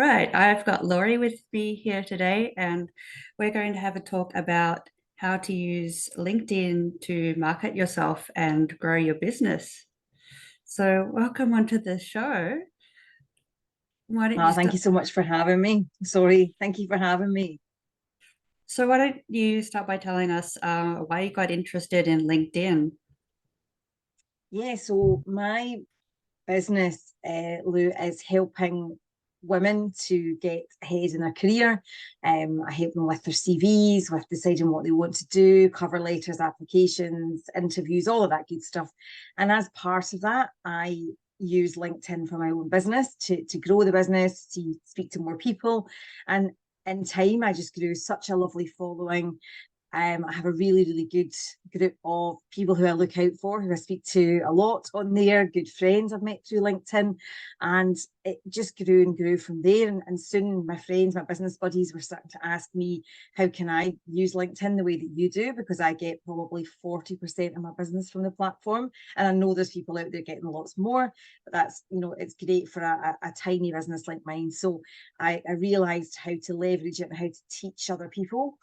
right, I've got Laurie with me here today, and we're going to have a talk about how to use LinkedIn to market yourself and grow your business. So, welcome onto the show. Why don't you Thank start? you so much for having me. Sorry, thank you for having me. Why don't you start by telling us why you got interested in LinkedIn? Yeah, so my business, Lou, is helping women to get ahead in their career. I help them with their CVs, with deciding what they want to do, cover letters, applications, interviews, all of that good stuff. And as part of that, I use LinkedIn for my own business to grow the business, to speak to more people. And in time, I just grew such a lovely following. I have a really, really good group of people who I look out for, who I speak to a lot on there, good friends I've met through LinkedIn. And it just grew and grew from there. And soon my friends, my business buddies were starting to ask me, how can I use LinkedIn the way that you do? Because I get probably 40% of my business from the platform. And I know there's people out there getting lots more, but that's, it's great for a tiny business like mine. So I realized how to leverage it and how to teach other people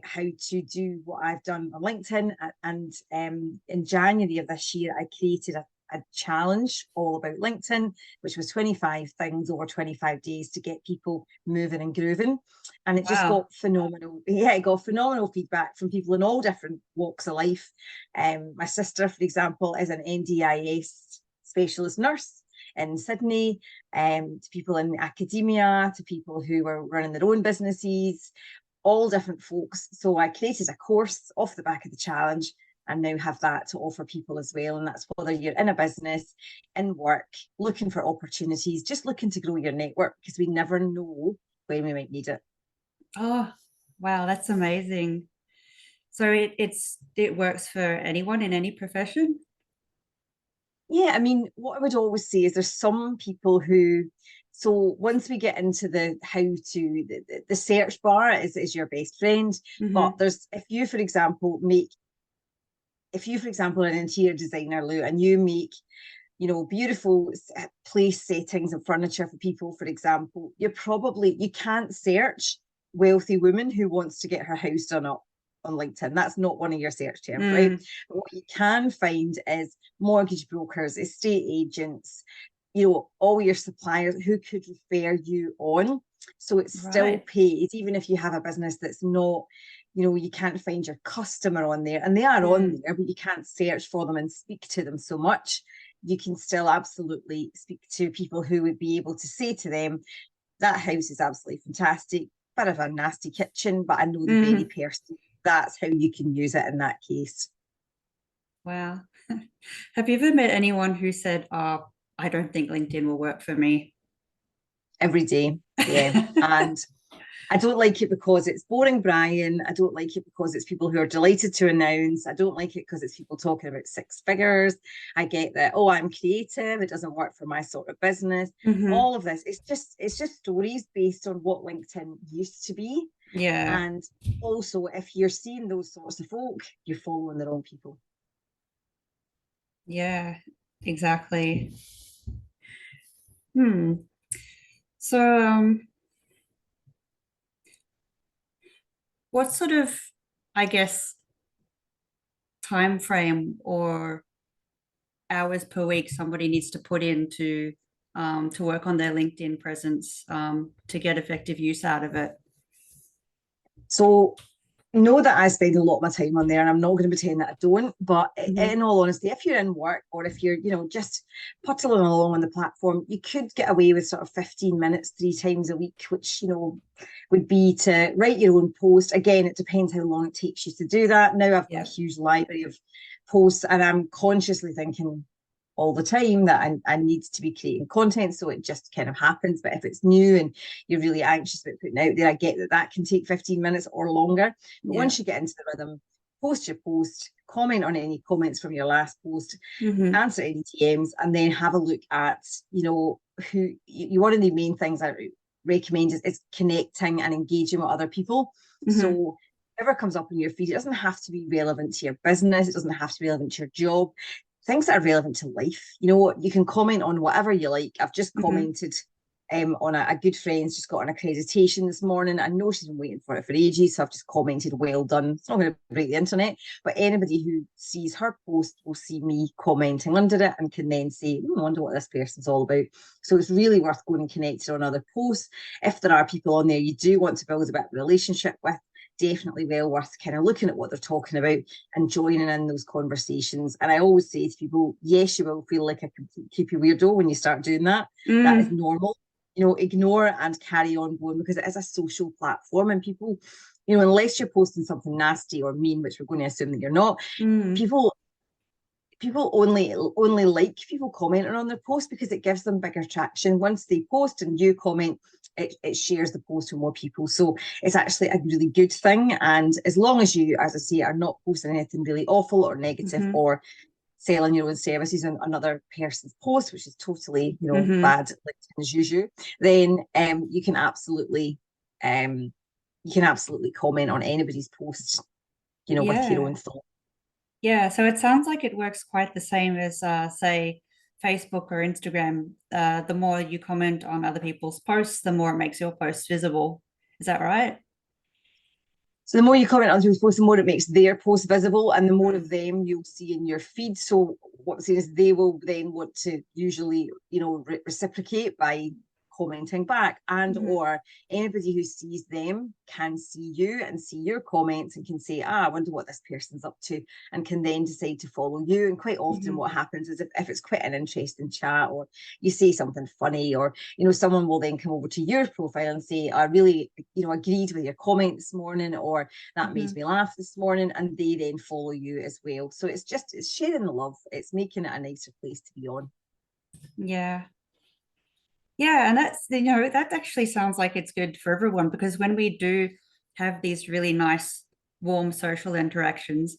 how to do what I've done on LinkedIn. And in January of this year, I created a challenge all about LinkedIn, which was 25 things over 25 days to get people moving and grooving. And it just Wow. got phenomenal. Yeah, it got phenomenal feedback from people in all different walks of life. My sister, for example, is an NDIS specialist nurse in Sydney, to people in academia, to people who were running their own businesses, all different folks. So I created a course off the back of the challenge and now have that to offer people as well. And that's whether you're in a business, in work, looking for opportunities, just looking to grow your network, because we never know when we might need it. Oh, wow, that's amazing. So it works for anyone in any profession? Yeah, I mean, what I would always say is there's some people who, so once we get into the how to, the search bar is your best friend. But Hmm. there's, if you, for example, are an interior designer, Lou, and you make beautiful place settings and furniture for people, for example, you can't search wealthy woman who wants to get her house done up on LinkedIn. That's not one of your search terms, right? Mm, But what you can find is mortgage brokers, estate agents, all your suppliers who could refer you on. So it still right. pays, even if you have a business that's not, you can't find your customer on there, and they are on Mm. there, but you can't search for them and speak to them so much. You can still absolutely speak to people who would be able to say to them, that house is absolutely fantastic, bit of a nasty kitchen, but I know the very Hmm. person. That's how you can use it in that case. Wow. Have you ever met anyone who said, "Oh, I don't think LinkedIn will work for me"? Every day. Yeah. And I don't like it because it's boring, Brian. I don't like it because it's people who are delighted to announce. I don't like it because it's people talking about six figures. I get that, oh, I'm creative. It doesn't work for my sort of business. Hmm. All of this, it's just stories based on what LinkedIn used to be. Yeah, And also, if you're seeing those sorts of folk, you're following the wrong people. yeah, exactly. Hmm. So, what sort of, I guess, time frame or hours per week somebody needs to put in to work on their LinkedIn presence to get effective use out of it? So know that I spend a lot of my time on there, and I'm not going to pretend that I don't. But Hmm. in all honesty, if you're in work or if you're, just puttling along on the platform, you could get away with sort of 15 minutes 3 times a week, which, would be to write your own post. Again, it depends how long it takes you to do that. Now I've got a Yeah. huge library of posts, and I'm consciously thinking all the time that I need to be creating content. So it just kind of happens. But if it's new and you're really anxious about putting out there, I get that that can take 15 minutes or longer. But Yeah. once you get into the rhythm, post your post, comment on any comments from your last post, Hmm. answer any DMs, and then have a look at, who one of the main things I recommend is connecting and engaging with other people. Hmm. So whatever comes up in your feed, it doesn't have to be relevant to your business, it doesn't have to be relevant to your job. Things that are relevant to life. You can comment on whatever you like. I've just Hmm. commented on a good friend's just got an accreditation this morning. I know she's been waiting for it for ages, so I've just commented, well done. It's not going to break the internet, but anybody who sees her post will see me commenting under it and can then say, I wonder what this person's all about. So it's really worth going and connecting on other posts. If there are people on there you do want to build a bit of a relationship with, definitely well worth kind of looking at what they're talking about and joining in those conversations. And I always say to people, yes, you will feel like a complete creepy weirdo when you start doing that. That is normal. Ignore it and carry on going, because it is a social platform, and people, unless you're posting something nasty or mean, which we're going to assume that you're not, people only like people commenting on their post because it gives them bigger traction. Once they post and you comment, it shares the post with more people. So it's actually a really good thing. And as long as you, as I say, are not posting anything really awful or negative or selling your own services on another person's post, which is totally, bad, like as usual, then you can absolutely comment on anybody's post, with your own thought. Yeah, so it sounds like it works quite the same as, say, Facebook or Instagram. The more you comment on other people's posts, the more it makes your post visible. Is that right? So the more you comment on people's posts, the more it makes their post visible, and the more of them you'll see in your feed. So what I'm saying is they will then want to usually, reciprocate by commenting back, and or anybody who sees them can see you and see your comments and can say, I wonder what this person's up to, and can then decide to follow you. And quite often what happens is if it's quite an interesting chat, or you say something funny, or someone will then come over to your profile and say, I really agreed with your comment this morning, or that made me laugh this morning, and they then follow you as well. So it's sharing the love. It's making it a nicer place to be on. Yeah, and that's, that actually sounds like it's good for everyone, because when we do have these really nice, warm social interactions,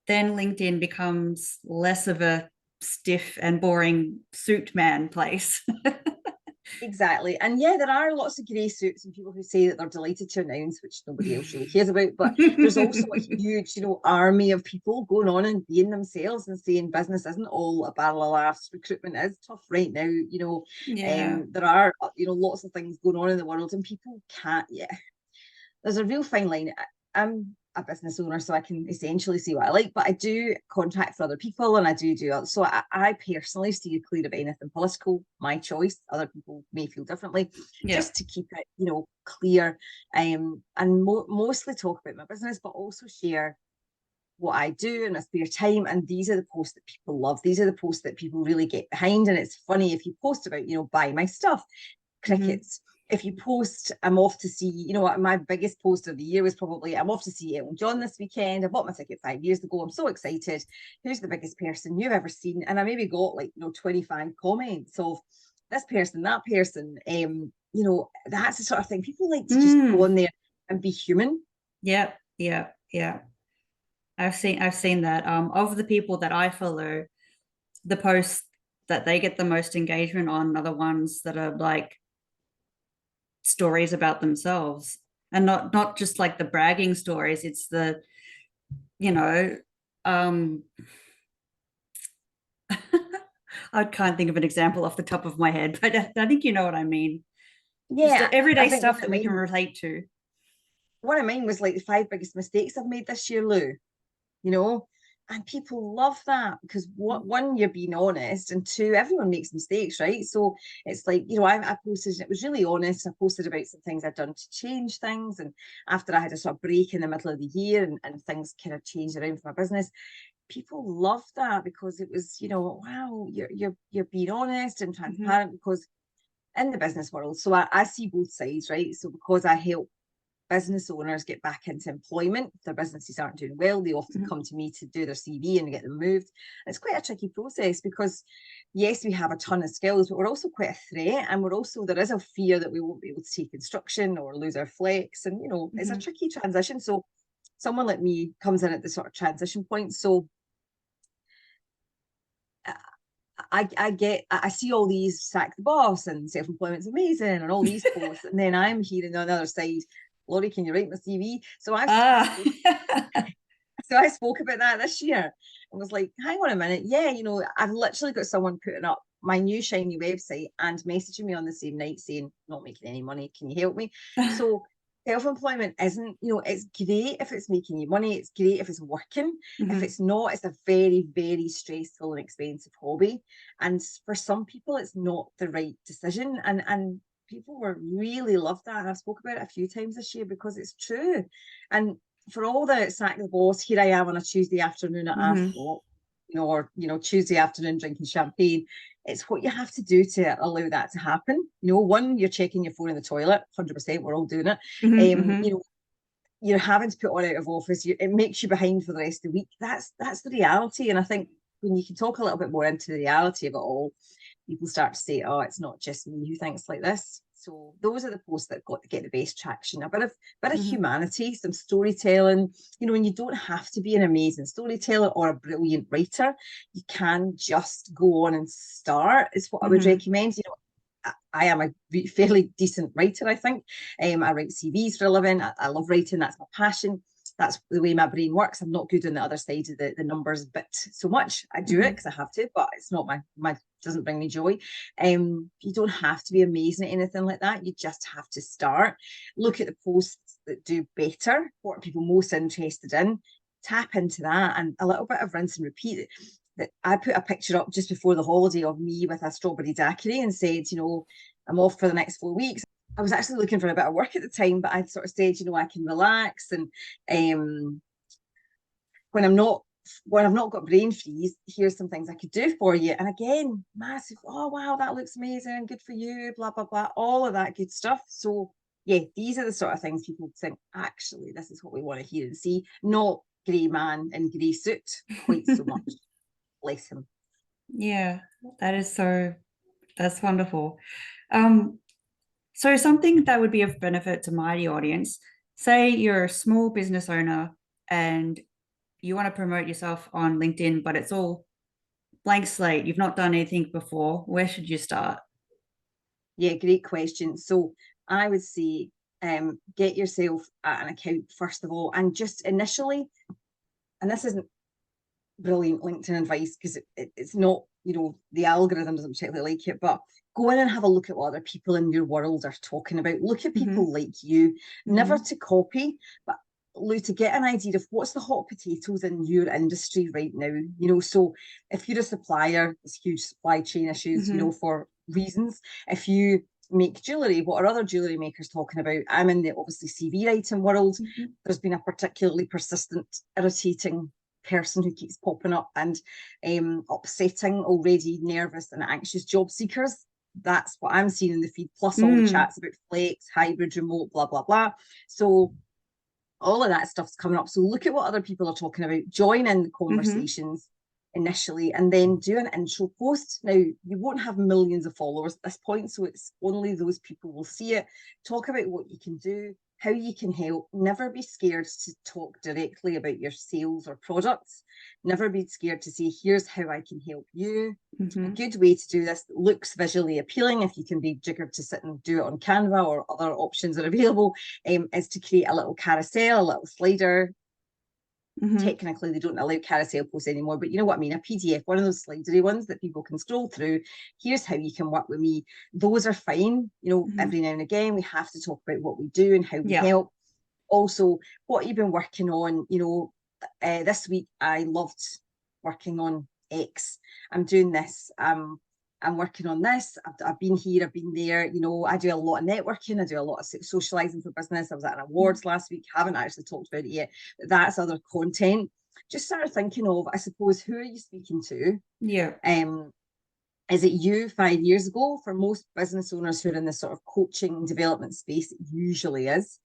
then LinkedIn becomes less of a stiff and boring suit man place. Exactly. And yeah, there are lots of grey suits and people who say that they're delighted to announce, which nobody else really cares about. But there's also a huge, army of people going on and being themselves and saying business isn't all a barrel of laughs. Recruitment is tough right now. There are, lots of things going on in the world, and people can't, there's a real fine line. I'm a business owner, so I can essentially say what I like, but I do contract for other people, and I do so I personally steer clear of anything political. My choice. Other people may feel differently. Just to keep it, clear, and mostly talk about my business, but also share what I do in my spare time. And these are the posts that people love. These are the posts that people really get behind. And it's funny if you post about, buy my stuff, crickets. If you post, I'm off to see, my biggest post of the year was probably, I'm off to see Elton John this weekend. I bought my ticket 5 years ago. I'm so excited. Who's the biggest person you've ever seen? And I maybe got 25 comments of this person, that person. That's the sort of thing. People like to just go on there and be human. Yeah. I've seen that. Of the people that I follow, the posts that they get the most engagement on are the ones that are like stories about themselves, and not just like the bragging stories. It's the, I can't think of an example off the top of my head, but I think you know what I mean. Yeah, just everyday stuff that we can relate to. One of mine was like the 5 biggest mistakes I've made this year, Lou. And people love that because one, you're being honest, and two, everyone makes mistakes, right? So it's like, I posted, and it was really honest. I posted about some things I'd done to change things, and after I had a sort of break in the middle of the year, and things kind of changed around for my business, people loved that because it was, wow, you're being honest and transparent. Because in the business world, so I see both sides, right? So because I help business owners get back into employment, if their businesses aren't doing well, they often come to me to do their CV and get them moved. It's quite a tricky process because yes, we have a ton of skills, but we're also quite a threat, and there is a fear that we won't be able to take instruction or lose our flex, and it's a tricky transition. So someone like me comes in at the sort of transition point. So I see all these sack the boss and self-employment's amazing and all these posts, and then I'm hearing on the other side, Laurie, can you write my CV? So I spoke about that this year and was like, hang on a minute. Yeah, I've literally got someone putting up my new shiny website and messaging me on the same night saying, not making any money, can you help me? So self-employment isn't, it's great if it's making you money. It's great if it's working. If it's not, it's a very, very stressful and expensive hobby. And for some people, it's not the right decision. And people will really love that. And I've spoken about it a few times this year because it's true. And for all the sack the boss, here I am on a Tuesday afternoon at Ascot, or Tuesday afternoon drinking champagne. It's what you have to do to allow that to happen. One, you're checking your phone in the toilet, 100%, we're all doing it. You're having to put on out of office. It makes you behind for the rest of the week. That's the reality. And I think when you can talk a little bit more into the reality of it all, people start to say, oh, it's not just me who thinks like this. So those are the posts that got to get the best traction. A bit of humanity, some storytelling, and you don't have to be an amazing storyteller or a brilliant writer. You can just go on and start, is what I would recommend. I am a fairly decent writer, I think. I write CVs for a living. I love writing. That's my passion. That's the way my brain works. I'm not good on the other side of the numbers bit so much. I do it because I have to, but it's not my doesn't bring me joy. You don't have to be amazing at anything like that. You just have to start. Look at the posts that do better. What are people most interested in? Tap into that, and a little bit of rinse and repeat. That I put a picture up just before the holiday of me with a strawberry daiquiri and said, I'm off for the next 4 weeks. I was actually looking for a bit of work at the time, but I sort of said, I can relax, and when I've not got brain freeze, here's some things I could do for you. And again, massive, oh wow, that looks amazing, good for you, blah blah blah, all of that good stuff. So yeah, these are the sort of things people think, actually, this is what we want to hear and see, not grey man in grey suit quite so much. Bless him. Yeah, that's wonderful. So something that would be of benefit to my audience, say you're a small business owner and you want to promote yourself on LinkedIn, but it's all blank slate. You've not done anything before. Where should you start? Yeah, great question. So I would say get yourself an account first of all, and just initially, and this isn't brilliant LinkedIn advice because it's not, the algorithm doesn't particularly like it, but go in and have a look at what other people in your world are talking about. Look at people like you, never to copy, but to get an idea of what's the hot potatoes in your industry right now. So if you're a supplier, there's huge supply chain issues, for reasons. If you make jewellery, what are other jewellery makers talking about? I'm in the obviously CV writing world. There's been a particularly persistent, irritating person who keeps popping up and upsetting already nervous and anxious job seekers. That's what I'm seeing in the feed, plus all the chats about flex, hybrid, remote, blah blah blah. So all of that stuff's coming up. So look at what other people are talking about, join in the conversations initially, and then do an intro post. Now, you won't have millions of followers at this point, so it's only those people will see it. Talk about what you can do, how you can help. Never be scared to talk directly about your sales or products. Never be scared to say, here's how I can help you. A good way to do this that looks visually appealing, if you can be jiggered to sit and do it on Canva or other options are available, is to create a little carousel, a little slider. Technically, they don't allow carousel posts anymore, but you know what I mean, a PDF, one of those slidery ones that people can scroll through. Here's how you can work with me. Those are fine. Every now and again, we have to talk about what we do and how we help. Also, what you've been working on. This week, I loved working on X. I'm doing this. I'm working on this. I've been here, I've been there. I do a lot of networking. I do a lot of socializing for business. I was at an awards last week. Haven't actually talked about it yet, but that's other content. Just start thinking of, I suppose, who are you speaking to? Yeah. Is it you 5 years ago? For most business owners who are in this sort of coaching and development space, it usually is.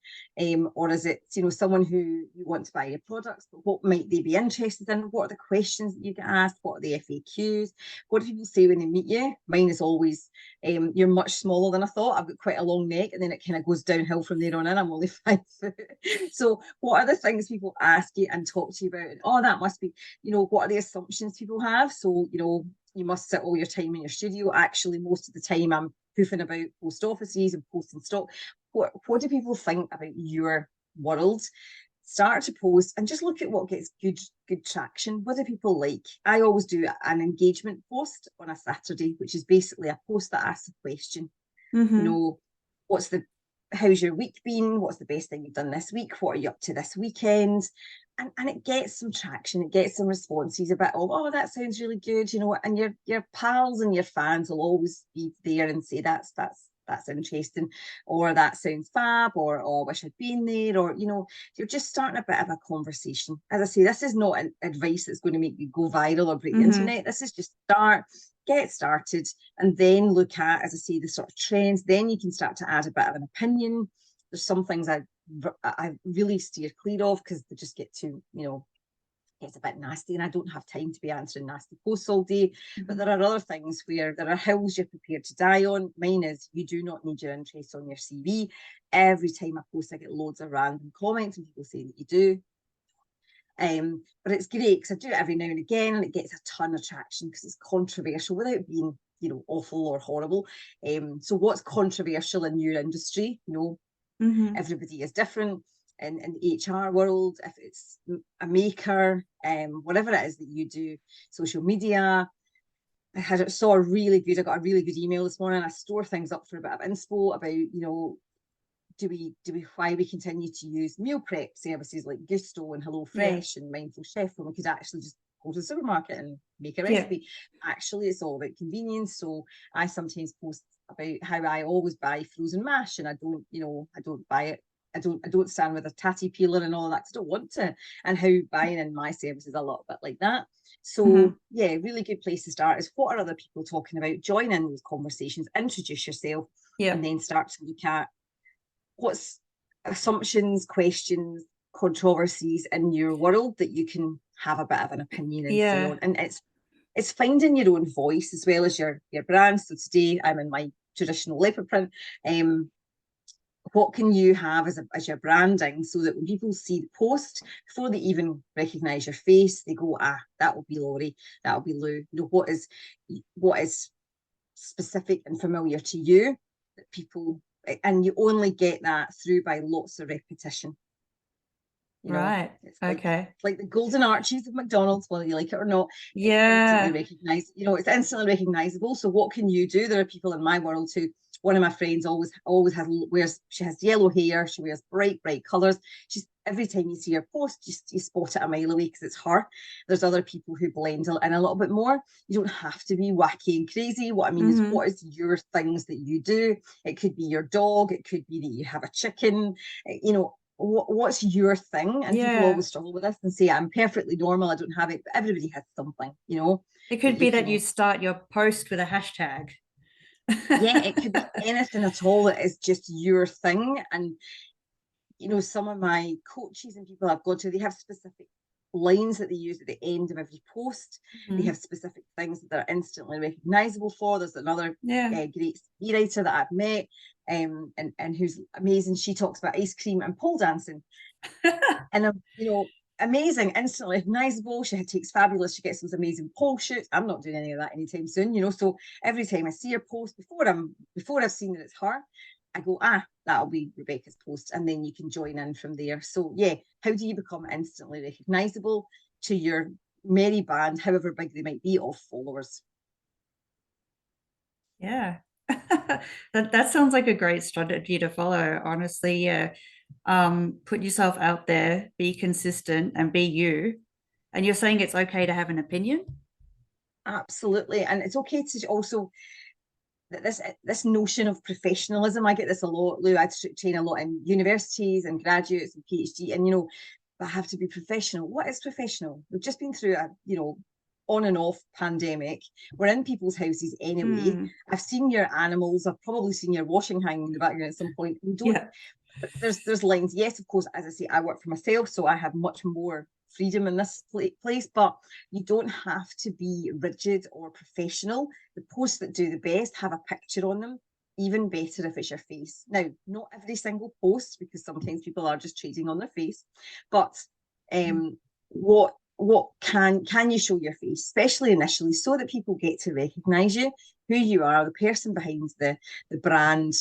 Or is it, someone who you want to buy your products, but what might they be interested in? What are the questions that you get asked? What are the FAQs? What do people say when they meet you? Mine is always, you're much smaller than I thought. I've got quite a long neck, and then it kind of goes downhill from there on in. I'm only 5 foot. So what are the things people ask you and talk to you about? And, oh, that must be, what are the assumptions people have? So, you must sit all your time in your studio. Actually, most of the time I'm poofing about post offices and posting stock. What do people think about your world? start to post and just look at what gets good traction. What do people like? I always do an engagement post on a Saturday, which is basically a post that asks a question. You know, how's your week been? What's the best thing you've done this week? What are you up to this weekend? And it gets some traction, it gets some responses about, oh, that sounds really good, you know, and your pals and your fans will always be there and say that's interesting, or that sounds fab, or oh, I wish I'd been there, or you know, you're just starting a bit of a conversation. As I say, this is not advice that's going to make you go viral or break the internet. This is just get started, and then look at, as I say, the sort of trends. Then you can start to add a bit of an opinion. There's some things I really steer clear of because they just get too, you know, it's a bit nasty, and I don't have time to be answering nasty posts all day. But there are other things where there are hills you're prepared to die on. Mine is, you do not need your interest on your CV. Every time I post, I get loads of random comments and people saying that you do. But it's great because I do it every now and again, and it gets a ton of traction because it's controversial without being, you know, awful or horrible. So what's controversial in your industry? You know, everybody is different. In the HR world, if it's a maker, whatever it is that you do, social media. I got a really good email this morning. I store things up for a bit of inspo about, you know, why we continue to use meal prep services like Gusto and HelloFresh and Mindful Chef when we could actually just go to the supermarket and make a recipe. Actually, it's all about convenience. So I sometimes post about how I always buy frozen mash, and I don't buy it. I don't stand with a tatty peeler and all of that because I don't want to, and how buying in my service is a little bit like that. So yeah, really good place to start is, what are other people talking about? Join in those conversations, introduce yourself, and then start to look at what's assumptions, questions, controversies in your world that you can have a bit of an opinion and say on. And it's finding your own voice as well as your brand. So today I'm in my traditional leopard print. What can you have as your branding, so that when people see the post, before they even recognise your face, they go, that will be Laurie, that will be Lou. You know, what is specific and familiar to you that people, and you only get that through by lots of repetition. You know, it's like the golden arches of McDonald's, whether you like it or not. It's instantly recognizable. So what can you do? There are people in my world who, one of my friends always she has yellow hair, she wears bright colors. Every time you see her post, you spot it a mile away because it's her. There's other people who blend in a little bit more. You don't have to be wacky and crazy. What I mean is, what is your things that you do? It could be your dog, it could be that you have a chicken, you know, what's your thing? And people always struggle with this and say, I'm perfectly normal, I don't have it, but everybody has something, you know. It could be that you start your post with a hashtag. It could be anything at all that is just your thing. And you know, some of my coaches and people I've gone to, they have specific lines that they use at the end of every post. They have specific things that they're instantly recognizable for. There's another great CV writer that I've met, and who's amazing. She talks about ice cream and pole dancing, and you know, amazing, instantly recognizable. She gets those amazing pole shoots. I'm not doing any of that anytime soon, you know. So every time I see her post, before I've seen that it's her, I go, that'll be Rebecca's post, and then you can join in from there. So yeah, how do you become instantly recognizable to your merry band, however big they might be, of followers? Yeah. that sounds like a great strategy to follow, honestly. Put yourself out there, be consistent, and be you. And you're saying it's okay to have an opinion? Absolutely. And it's okay to also, this notion of professionalism, I get this a lot, Lou. I train a lot in universities and graduates and PhD, and you know, I have to be professional. What is professional? We've just been through a, you know, on and off pandemic. We're in people's houses anyway. I've seen your animals. I've probably seen your washing hanging in the background at some point. We don't. There's lines. Yes, of course. As I say, I work for myself, so I have much more freedom in this place, but you don't have to be rigid or professional. The posts that do the best have a picture on them, even better if it's your face. Now, not every single post, because sometimes people are just trading on their face, but what can you show your face, especially initially, so that people get to recognize you, who you are, the person behind the brand.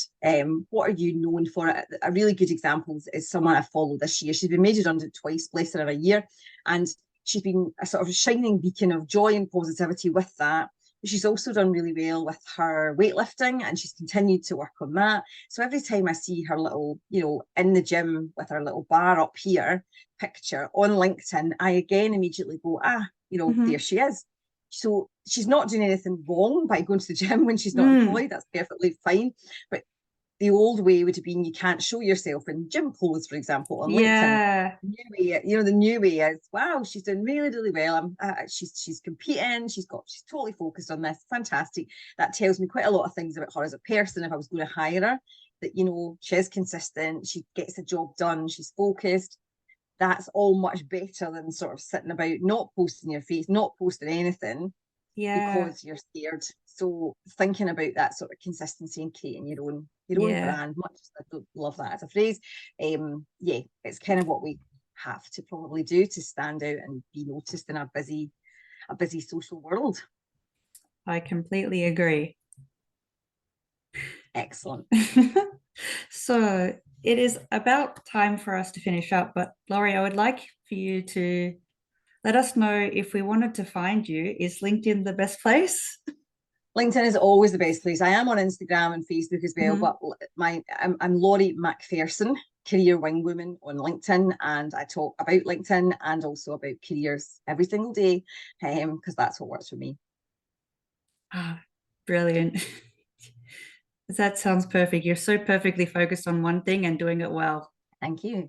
What are you known for? A really good example is someone I followed this year. She's been made redundant twice, bless her, in a year, and she's been a sort of shining beacon of joy and positivity with that. She's also done really well with her weightlifting, and she's continued to work on that. So every time I see her little, in the gym with her little bar up here picture on LinkedIn, I again immediately go, there she is. So she's not doing anything wrong by going to the gym when she's not employed. That's perfectly fine. But the old way would have been you can't show yourself in gym clothes, for example, on LinkedIn. The new way is, wow, she's doing really, really well. She's competing. She's totally focused on this. Fantastic. That tells me quite a lot of things about her as a person. If I was going to hire her, that she is consistent. She gets the job done. She's focused. That's all much better than sort of sitting about not posting your face, not posting anything because you're scared. So thinking about that sort of consistency and creating your own brand, much as I don't love that as a phrase, it's kind of what we have to probably do to stand out and be noticed in a busy social world. I completely agree. Excellent. So it is about time for us to finish up, but Laurie, I would like for you to let us know if we wanted to find you. Is LinkedIn the best place? LinkedIn is always the best place. I am on Instagram and Facebook as well, but I'm Laurie McPherson, career wing woman on LinkedIn, and I talk about LinkedIn and also about careers every single day, because that's what works for me. Brilliant. That sounds perfect. You're so perfectly focused on one thing and doing it well. Thank you.